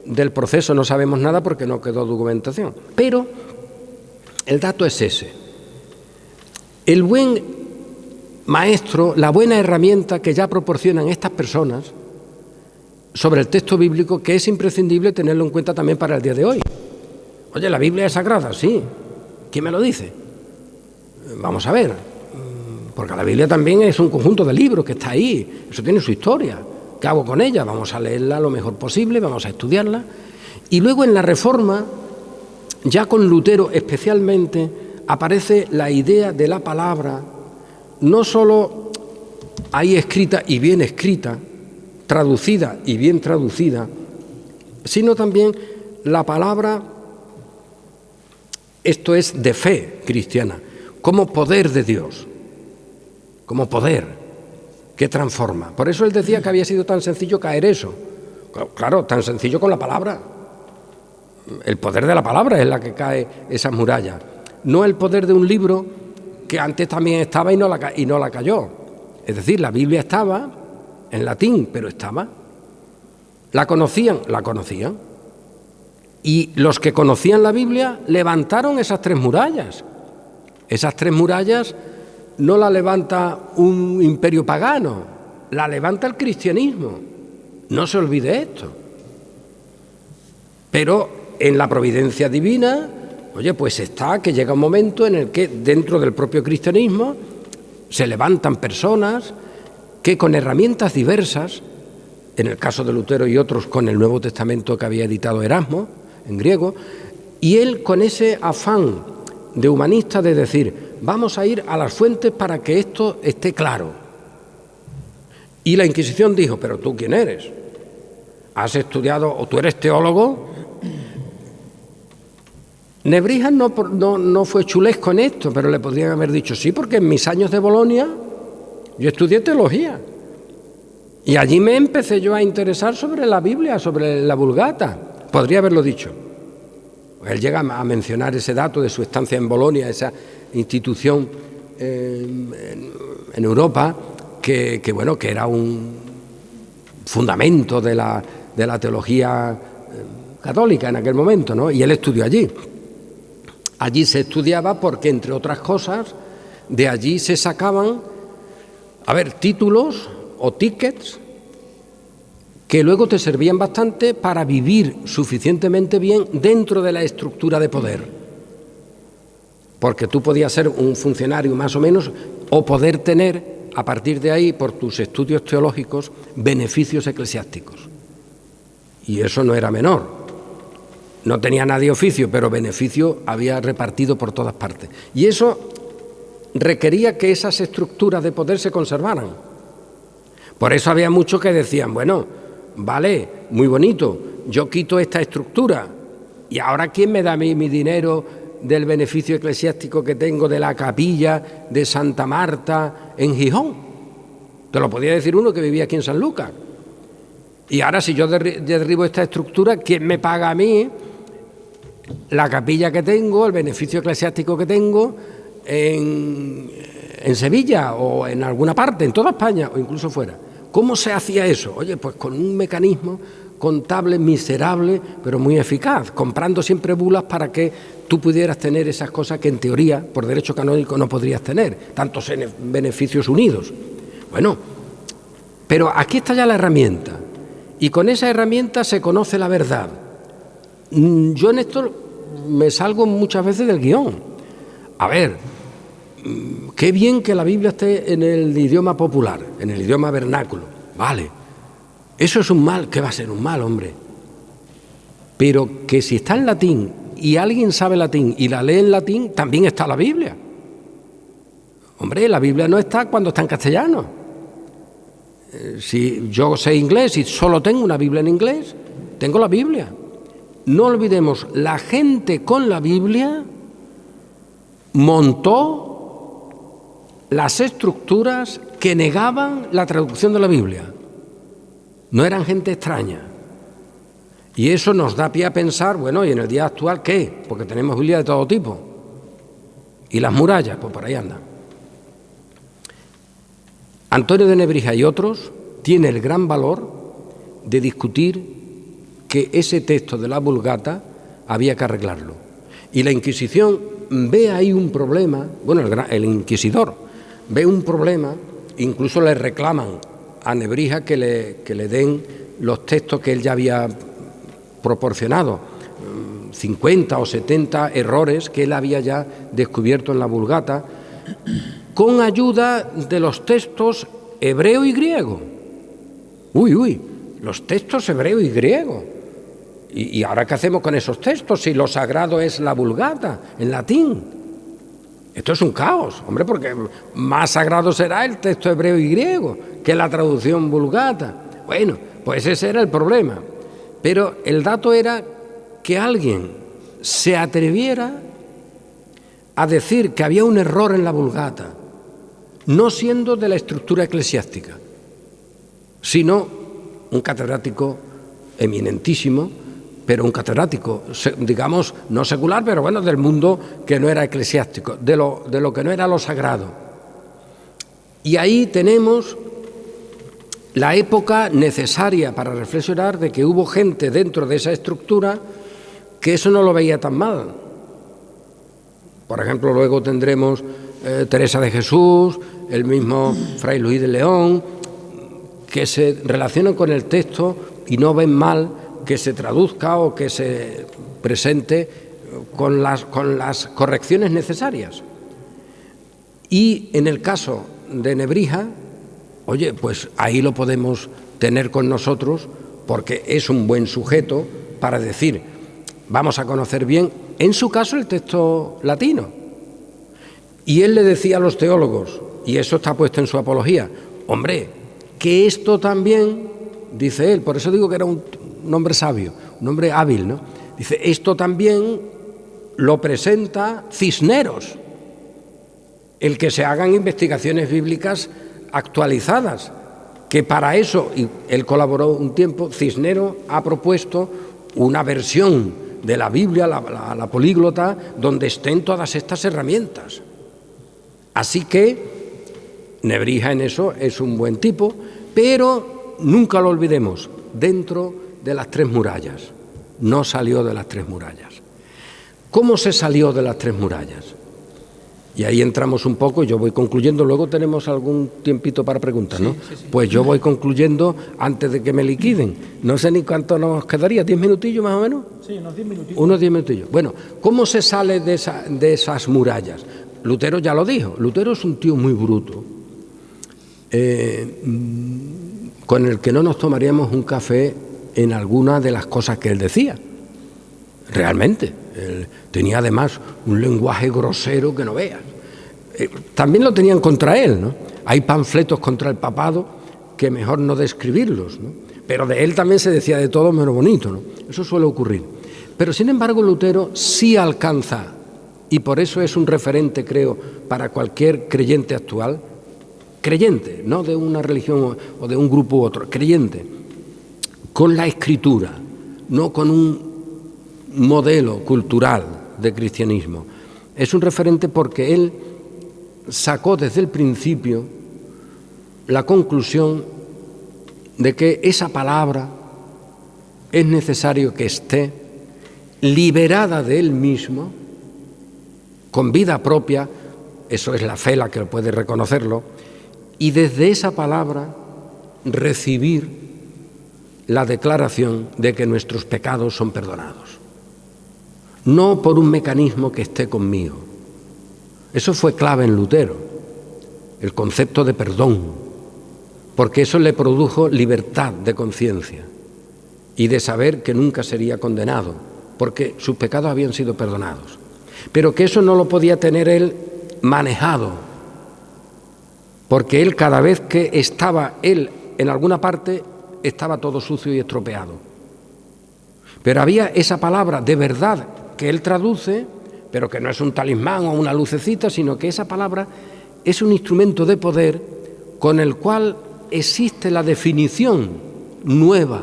Del proceso no sabemos nada porque no quedó documentación. Pero el dato es ese. El buen maestro, la buena herramienta que ya proporcionan estas personas sobre el texto bíblico, que es imprescindible tenerlo en cuenta también para el día de hoy. Oye, ¿la Biblia es sagrada? Sí. ¿Quién me lo dice? Vamos a ver. Porque la Biblia también es un conjunto de libros que está ahí. Eso tiene su historia. ¿Qué hago con ella? Vamos a leerla lo mejor posible, vamos a estudiarla. Y luego en la Reforma, ya con Lutero especialmente, aparece la idea de la palabra, no solo ahí escrita y bien escrita, traducida y bien traducida, sino también la palabra, esto es de fe cristiana, como poder de Dios, como poder que transforma. Por eso él decía que había sido tan sencillo caer eso. Claro, tan sencillo con la palabra. El poder de la palabra es la que cae esas murallas. No el poder de un libro que antes también estaba y no la cayó. Es decir, la Biblia estaba en latín, pero estaba. ¿La conocían? La conocían. Y los que conocían la Biblia levantaron esas tres murallas. Esas tres murallas no la levanta un imperio pagano, la levanta el cristianismo. No se olvide esto. Pero en la providencia divina, oye, pues está que llega un momento en el que dentro del propio cristianismo se levantan personas que con herramientas diversas, en el caso de Lutero y otros con el Nuevo Testamento que había editado Erasmo, en griego, y él con ese afán de humanista de decir, vamos a ir a las fuentes para que esto esté claro. Y la Inquisición dijo, pero ¿tú quién eres? ¿Has estudiado o tú eres teólogo? Nebrija no fue chulesco en esto, pero le podrían haber dicho, sí, porque en mis años de Bolonia yo estudié teología. Y allí me empecé yo a interesar sobre la Biblia, sobre la Vulgata. Podría haberlo dicho. Él llega a mencionar ese dato de su estancia en Bolonia, esa institución en Europa que era un fundamento de la teología católica en aquel momento, ¿no? Y él estudió allí. Allí se estudiaba porque, entre otras cosas, de allí se sacaban a ver, títulos o tickets que luego te servían bastante para vivir suficientemente bien dentro de la estructura de poder. Porque tú podías ser un funcionario más o menos o poder tener, a partir de ahí, por tus estudios teológicos, beneficios eclesiásticos. Y eso no era menor. No tenía nadie oficio, pero beneficio había repartido por todas partes. Y eso requería que esas estructuras de poder se conservaran. Por eso había muchos que decían, bueno, vale, muy bonito, yo quito esta estructura, y ahora ¿quién me da a mí mi dinero del beneficio eclesiástico que tengo de la capilla de Santa Marta en Gijón? Te lo podía decir uno que vivía aquí en San Lucas. Y ahora si yo derribo esta estructura, ¿quién me paga a mí la capilla que tengo, el beneficio eclesiástico que tengo en Sevilla o en alguna parte, en toda España o incluso fuera? ¿Cómo se hacía eso? Oye, pues con un mecanismo contable miserable, pero muy eficaz, comprando siempre bulas para que tú pudieras tener esas cosas que en teoría, por derecho canónico, no podrías tener, tantos beneficios unidos. Bueno, pero aquí está ya la herramienta, y con esa herramienta se conoce la verdad. Yo en esto me salgo muchas veces del guión. A ver, qué bien que la Biblia esté en el idioma popular, en el idioma vernáculo. Vale, eso es un mal. ¿Qué va a ser un mal, hombre? Pero que si está en latín y alguien sabe latín y la lee en latín, también está la Biblia. Hombre, la Biblia no está cuando está en castellano. Si yo sé inglés y solo tengo una Biblia en inglés, tengo la Biblia. No olvidemos, la gente con la Biblia montó las estructuras que negaban la traducción de la Biblia. No eran gente extraña. Y eso nos da pie a pensar, bueno, ¿y en el día actual qué? Porque tenemos Biblia de todo tipo. Y las murallas, pues por ahí andan. Antonio de Nebrija y otros tienen el gran valor de discutir que ese texto de la Vulgata había que arreglarlo. Y la Inquisición ve ahí un problema, bueno, el inquisidor ve un problema, incluso le reclaman a Nebrija que le den los textos que él ya había proporcionado, 50 o 70 errores que él había ya descubierto en la Vulgata, con ayuda de los textos hebreo y griego. Los textos hebreo y griego. ¿Y ahora qué hacemos con esos textos si lo sagrado es la Vulgata, en latín? Esto es un caos, hombre, porque más sagrado será el texto hebreo y griego que la traducción Vulgata. Bueno, pues ese era el problema. Pero el dato era que alguien se atreviera a decir que había un error en la Vulgata, no siendo de la estructura eclesiástica, sino un catedrático eminentísimo, pero un catedrático, digamos, no secular, pero bueno, del mundo que no era eclesiástico, de lo que no era lo sagrado. Y ahí tenemos la época necesaria para reflexionar de que hubo gente dentro de esa estructura que eso no lo veía tan mal. Por ejemplo, luego tendremos Teresa de Jesús, el mismo Fray Luis de León, que se relacionan con el texto y no ven mal que se traduzca o que se presente con las correcciones necesarias. Y en el caso de Nebrija, oye, pues ahí lo podemos tener con nosotros porque es un buen sujeto para decir, vamos a conocer bien, en su caso, el texto latino. Y él le decía a los teólogos, y eso está puesto en su apología, hombre, que esto también, dice él, por eso digo que era un hombre sabio, un hombre hábil, ¿no? Dice, esto también lo presenta Cisneros, el que se hagan investigaciones bíblicas actualizadas, que para eso, y él colaboró un tiempo, Cisneros ha propuesto una versión de la Biblia, la políglota, donde estén todas estas herramientas. Así que Nebrija en eso es un buen tipo, pero nunca lo olvidemos, dentro de las tres murallas. No salió de las tres murallas. ¿Cómo se salió de las tres murallas? Y ahí entramos un poco, yo voy concluyendo, luego tenemos algún tiempito para preguntas, ¿no? Sí. Pues yo voy concluyendo antes de que me liquiden. No sé ni cuánto nos quedaría, ¿10 minutillos más o menos? Sí, unos 10 minutitos. Unos 10 minutillos. Bueno, ¿cómo se sale de esas murallas? Lutero ya lo dijo, Lutero es un tío muy bruto, con el que no nos tomaríamos un café en alguna de las cosas que él decía. Realmente, él tenía además un lenguaje grosero que no veas. También lo tenían contra él, ¿no? Hay panfletos contra el papado que mejor no describirlos, ¿no? Pero de él también se decía de todo menos bonito, ¿no? Eso suele ocurrir. Pero sin embargo Lutero sí alcanza, y por eso es un referente, creo, para cualquier creyente actual, creyente, no de una religión o de un grupo u otro, creyente, con la escritura, no con un modelo cultural de cristianismo. Es un referente porque él sacó desde el principio la conclusión de que esa palabra es necesario que esté liberada de él mismo, con vida propia, eso es la fe la que puede reconocerlo, y desde esa palabra recibir la declaración de que nuestros pecados son perdonados. No por un mecanismo que esté conmigo. Eso fue clave en Lutero, el concepto de perdón, porque eso le produjo libertad de conciencia y de saber que nunca sería condenado, porque sus pecados habían sido perdonados. Pero que eso no lo podía tener él manejado, porque él cada vez que estaba él en alguna parte estaba todo sucio y estropeado. Pero había esa palabra de verdad que él traduce, pero que no es un talismán o una lucecita, sino que esa palabra es un instrumento de poder con el cual existe la definición nueva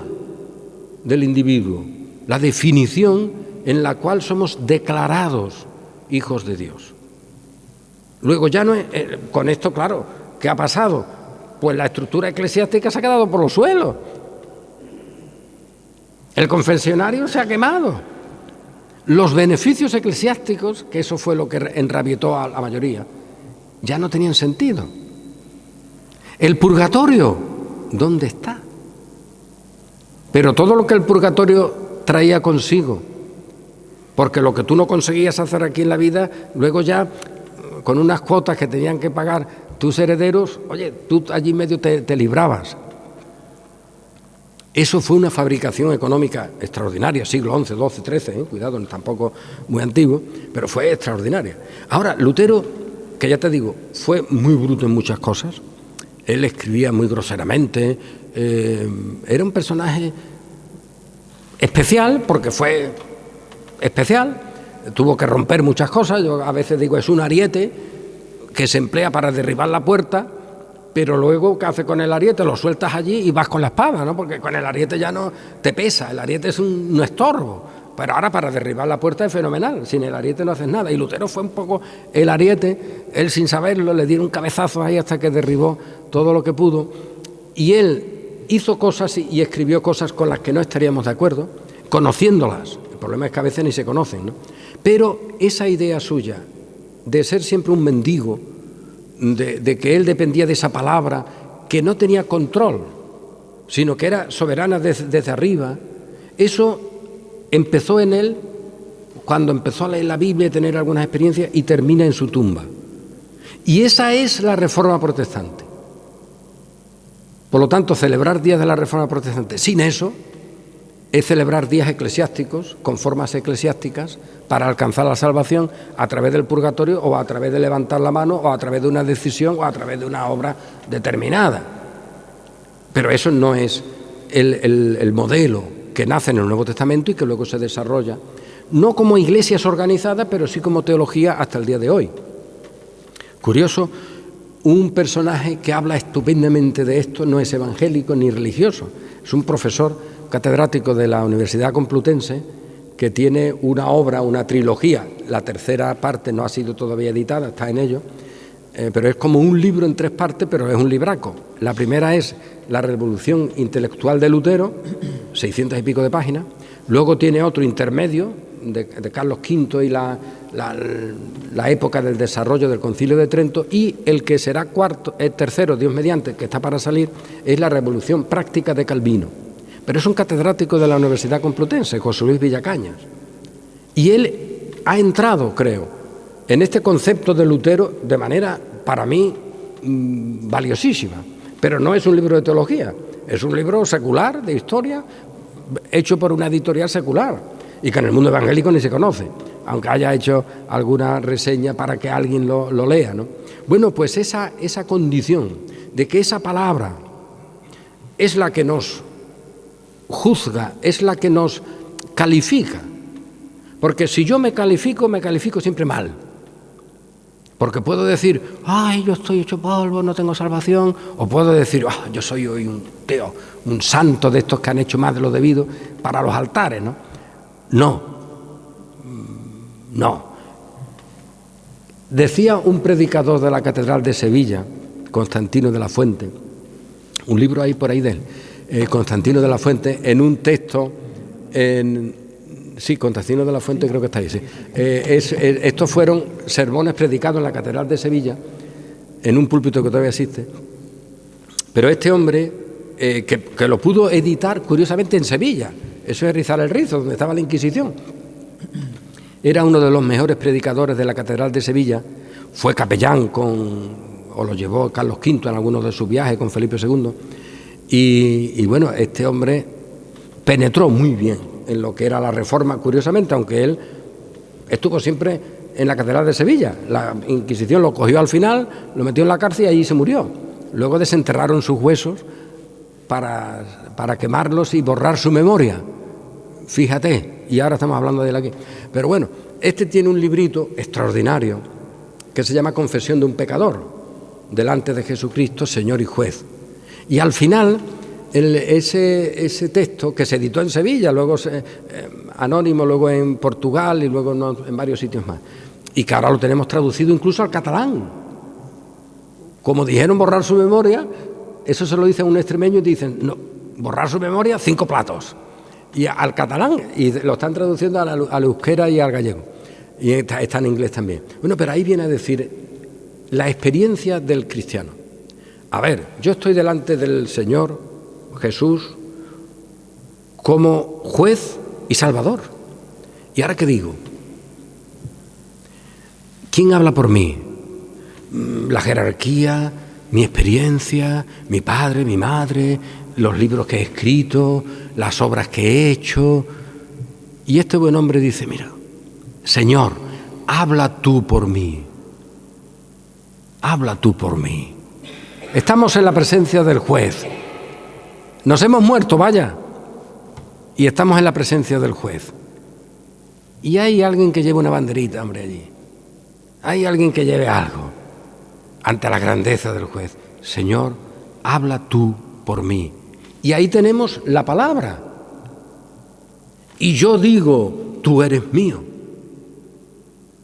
del individuo, la definición en la cual somos declarados hijos de Dios. Luego ya no es, con esto, claro, ¿qué ha pasado? Pues la estructura eclesiástica se ha quedado por los suelos. El confesionario se ha quemado. Los beneficios eclesiásticos, que eso fue lo que enrabietó a la mayoría, ya no tenían sentido. El purgatorio, ¿dónde está? Pero todo lo que el purgatorio traía consigo, porque lo que tú no conseguías hacer aquí en la vida, luego ya con unas cuotas que tenían que pagar tus herederos, oye, tú allí medio te librabas. Eso fue una fabricación económica extraordinaria, siglo XI, XII, XIII, cuidado, tampoco muy antiguo, pero fue extraordinaria. Ahora, Lutero, que ya te digo, fue muy bruto en muchas cosas, él escribía muy groseramente, era un personaje especial, porque fue especial, tuvo que romper muchas cosas, yo a veces digo, es un ariete que se emplea para derribar la puerta, pero luego, ¿qué hace con el ariete? Lo sueltas allí y vas con la espada, ¿no? Porque con el ariete ya no te pesa, el ariete es un estorbo. Pero ahora para derribar la puerta es fenomenal, sin el ariete no haces nada. Y Lutero fue un poco el ariete, él sin saberlo, le dieron un cabezazo ahí hasta que derribó todo lo que pudo. Y él hizo cosas y escribió cosas con las que no estaríamos de acuerdo, conociéndolas. El problema es que a veces ni se conocen, ¿no? Pero esa idea suya de ser siempre un mendigo, de que él dependía de esa palabra, que no tenía control, sino que era soberana desde arriba, eso empezó en él cuando empezó a leer la Biblia y tener algunas experiencias y termina en su tumba. Y esa es la Reforma Protestante. Por lo tanto, celebrar días de la Reforma Protestante sin eso es celebrar días eclesiásticos con formas eclesiásticas para alcanzar la salvación a través del purgatorio o a través de levantar la mano o a través de una decisión o a través de una obra determinada. Pero eso no es el modelo que nace en el Nuevo Testamento y que luego se desarrolla, no como iglesias organizadas, pero sí como teología hasta el día de hoy. Curioso, un personaje que habla estupendamente de esto no es evangélico ni religioso, es un profesor catedrático de la Universidad Complutense que tiene una obra, una trilogía, la tercera parte no ha sido todavía editada, está en ello, pero es como un libro en 3 partes, pero es un libraco. La primera es La revolución intelectual de Lutero, 600 y pico de páginas. Luego tiene otro intermedio de Carlos V y la la época del desarrollo del Concilio de Trento, y el que será tercero, Dios mediante, que está para salir, es la Revolución Práctica de Calvino. Pero es un catedrático de la Universidad Complutense, José Luis Villacañas. Y él ha entrado, creo, en este concepto de Lutero de manera, para mí, valiosísima. Pero no es un libro de teología, es un libro secular, de historia, hecho por una editorial secular, y que en el mundo evangélico ni se conoce, aunque haya hecho alguna reseña para que alguien lo lea, ¿no? Bueno, pues esa condición de que esa palabra es la que nos juzga, es la que nos califica. Porque si yo me califico siempre mal. Porque puedo decir, ay, yo estoy hecho polvo, no tengo salvación. O puedo decir, yo soy hoy un santo de estos que han hecho más de lo debido para los altares, ¿no? No. Decía un predicador de la Catedral de Sevilla, Constantino de la Fuente, un libro ahí por ahí de él, Constantino de la Fuente, en un texto, sí, Constantino de la Fuente creo que está ahí, sí. Estos fueron sermones predicados en la Catedral de Sevilla, en un púlpito que todavía existe, pero este hombre, que lo pudo editar curiosamente en Sevilla, eso es rizar el rizo, donde estaba la Inquisición, era uno de los mejores predicadores de la Catedral de Sevilla, fue capellán o lo llevó Carlos V en algunos de sus viajes con Felipe II, y bueno, este hombre penetró muy bien en lo que era la Reforma, curiosamente, aunque él estuvo siempre en la Catedral de Sevilla. La Inquisición lo cogió al final, lo metió en la cárcel y allí se murió. Luego desenterraron sus huesos para quemarlos y borrar su memoria. Fíjate, y ahora estamos hablando de él aquí. Pero bueno, este tiene un librito extraordinario que se llama Confesión de un pecador, delante de Jesucristo, Señor y Juez. Y al final, ese texto que se editó en Sevilla, luego anónimo, luego en Portugal y luego en varios sitios más, y que ahora lo tenemos traducido incluso al catalán. Como dijeron borrar su memoria, eso se lo dice a un extremeño y dicen, no, borrar su memoria, 5 platos. Y al catalán, y lo están traduciendo al euskera y al gallego. Y está en inglés también. Bueno, pero ahí viene a decir la experiencia del cristiano. A ver, yo estoy delante del Señor Jesús como juez y salvador. ¿Y ahora qué digo? ¿Quién habla por mí? La jerarquía, mi experiencia, mi padre, mi madre, los libros que he escrito, las obras que he hecho. Y este buen hombre dice, mira, Señor, habla tú por mí. Habla tú por mí. Estamos en la presencia del juez. Nos hemos muerto, vaya. Y estamos en la presencia del juez. Y hay alguien que lleve una banderita, hombre, allí. Hay alguien que lleve algo ante la grandeza del juez. Señor, habla tú por mí. Y ahí tenemos la palabra. Y yo digo, tú eres mío.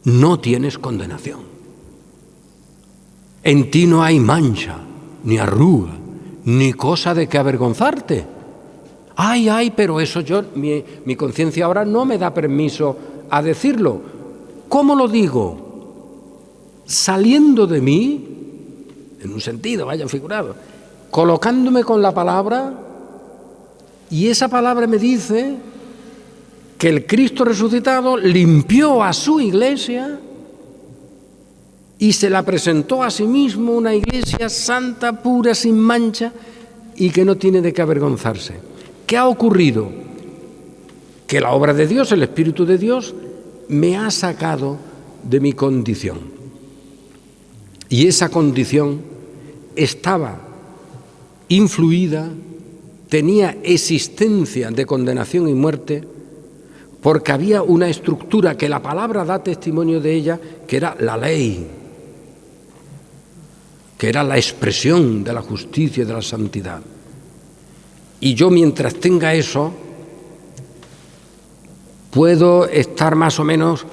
No tienes condenación. En ti no hay mancha, ni arruga, ni cosa de que avergonzarte. Ay, pero eso mi conciencia ahora no me da permiso a decirlo. ¿Cómo lo digo? Saliendo de mí, en un sentido, vaya figurado, colocándome con la palabra, y esa palabra me dice que el Cristo resucitado limpió a su iglesia y se la presentó a sí mismo, una iglesia santa, pura, sin mancha, y que no tiene de qué avergonzarse. ¿Qué ha ocurrido? Que la obra de Dios, el Espíritu de Dios, me ha sacado de mi condición. Y esa condición estaba influida, tenía existencia de condenación y muerte, porque había una estructura que la palabra da testimonio de ella, que era la ley, que era la expresión de la justicia y de la santidad. Y yo, mientras tenga eso, puedo estar más o menos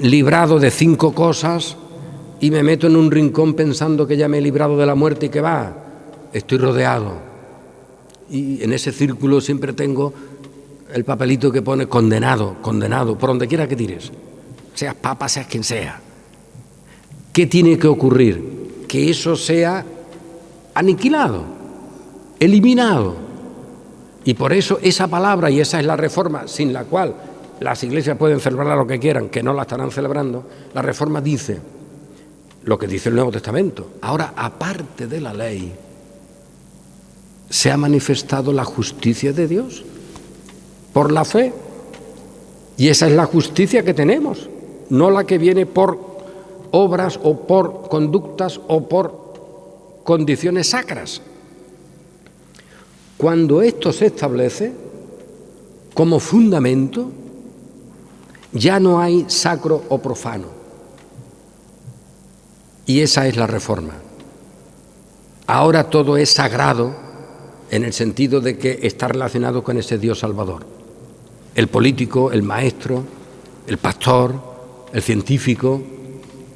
librado de 5 cosas y me meto en un rincón pensando que ya me he librado de la muerte y que va, estoy rodeado. Y en ese círculo siempre tengo el papelito que pone condenado, condenado, por donde quiera que tires. seas papa, seas quien sea. ¿Qué tiene que ocurrir? Que eso sea aniquilado, eliminado. Y por eso esa palabra, y esa es la reforma, sin la cual las iglesias pueden celebrar lo que quieran, que no la estarán celebrando, la reforma dice lo que dice el Nuevo Testamento. Ahora, aparte de la ley, se ha manifestado la justicia de Dios por la fe. Y esa es la justicia que tenemos, no la que viene por obras o por conductas o por condiciones sacras. Cuando esto se establece como fundamento, ya no hay sacro o profano. Y esa es la reforma. Ahora todo es sagrado en el sentido de que está relacionado con ese Dios Salvador. El político, el maestro, el pastor, el científico,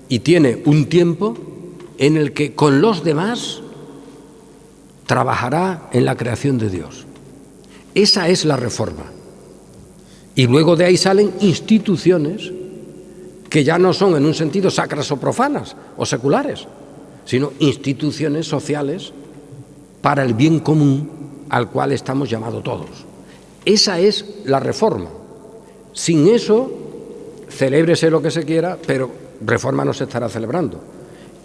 y tiene un tiempo en el que con los demás trabajará en la creación de Dios. Esa es la reforma. Y luego de ahí salen instituciones que ya no son en un sentido sacras o profanas o seculares, sino instituciones sociales para el bien común al cual estamos llamados todos. Esa es la reforma. Sin eso, celébrese lo que se quiera, pero reforma no se estará celebrando.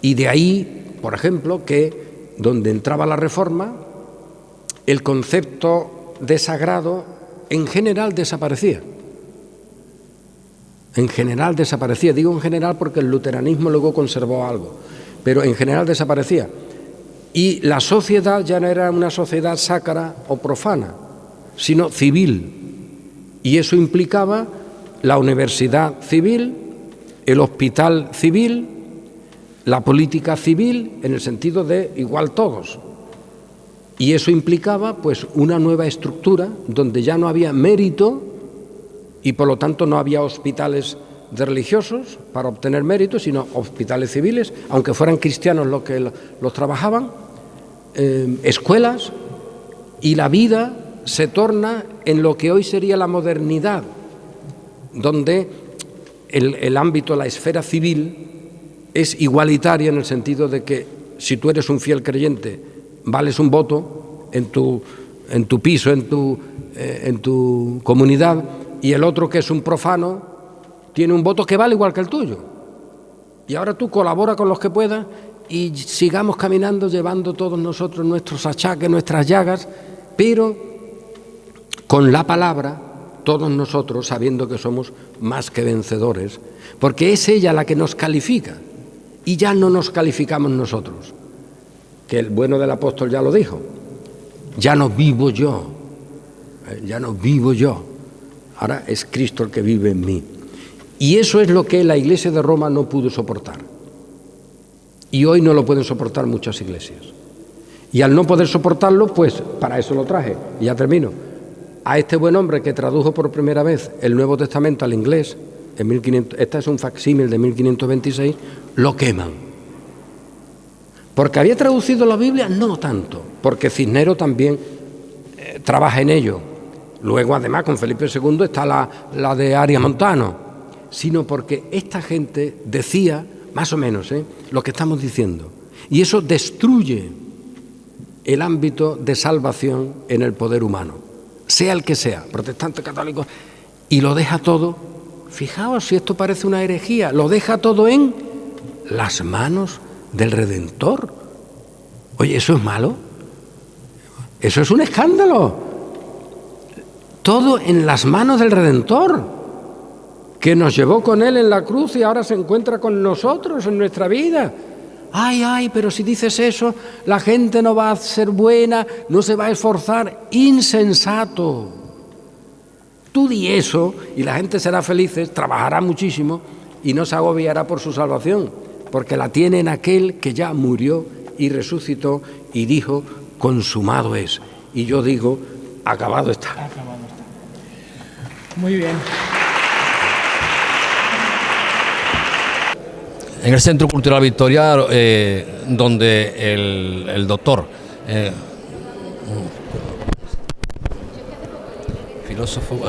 Y de ahí, por ejemplo, que donde entraba la reforma, el concepto de sagrado en general desaparecía. En general desaparecía. Digo en general porque el luteranismo luego conservó algo, pero en general desaparecía. Y la sociedad ya no era una sociedad sacra o profana, sino civil. Y eso implicaba la universidad civil, el hospital civil, la política civil, en el sentido de igual todos. Y eso implicaba pues una nueva estructura donde ya no había mérito y por lo tanto no había hospitales de religiosos para obtener mérito, sino hospitales civiles, aunque fueran cristianos los que los trabajaban, escuelas, y la vida se torna en lo que hoy sería la modernidad, donde el ámbito, la esfera civil es igualitaria en el sentido de que si tú eres un fiel creyente, vales un voto en tu piso, en tu comunidad, y el otro que es un profano tiene un voto que vale igual que el tuyo. Y ahora tú colabora con los que puedas y sigamos caminando llevando todos nosotros nuestros achaques, nuestras llagas, pero con la palabra, todos nosotros sabiendo que somos más que vencedores, porque es ella la que nos califica y ya no nos calificamos nosotros, que el bueno del apóstol ya lo dijo, ya no vivo yo, ahora es Cristo el que vive en mí. Y eso es lo que la Iglesia de Roma no pudo soportar. Y hoy no lo pueden soportar muchas iglesias. Y al no poder soportarlo, pues para eso lo traje. Y ya termino. A este buen hombre que tradujo por primera vez el Nuevo Testamento al inglés, en 1500, esta es un facsímil de 1526, lo queman. ¿Porque había traducido la Biblia? No tanto, porque Cisneros también trabaja en ello. Luego, además, con Felipe II está la de Arias Montano, sino porque esta gente decía, más o menos, lo que estamos diciendo. Y eso destruye el ámbito de salvación en el poder humano, sea el que sea, protestante, católico, y lo deja todo. Fijaos si esto parece una herejía, lo deja todo en las manos del Redentor. Oye, ¿eso es malo? Eso es un escándalo. Todo en las manos del Redentor, que nos llevó con Él en la cruz y ahora se encuentra con nosotros en nuestra vida. Ay, pero si dices eso, la gente no va a ser buena, no se va a esforzar. Insensato. Tú di eso y la gente será feliz, trabajará muchísimo y no se agobiará por su salvación, porque la tiene en aquel que ya murió y resucitó y dijo, consumado es. Y yo digo, acabado está. Acabado está. Muy bien. En el Centro Cultural Victoria, donde el doctor, filósofo,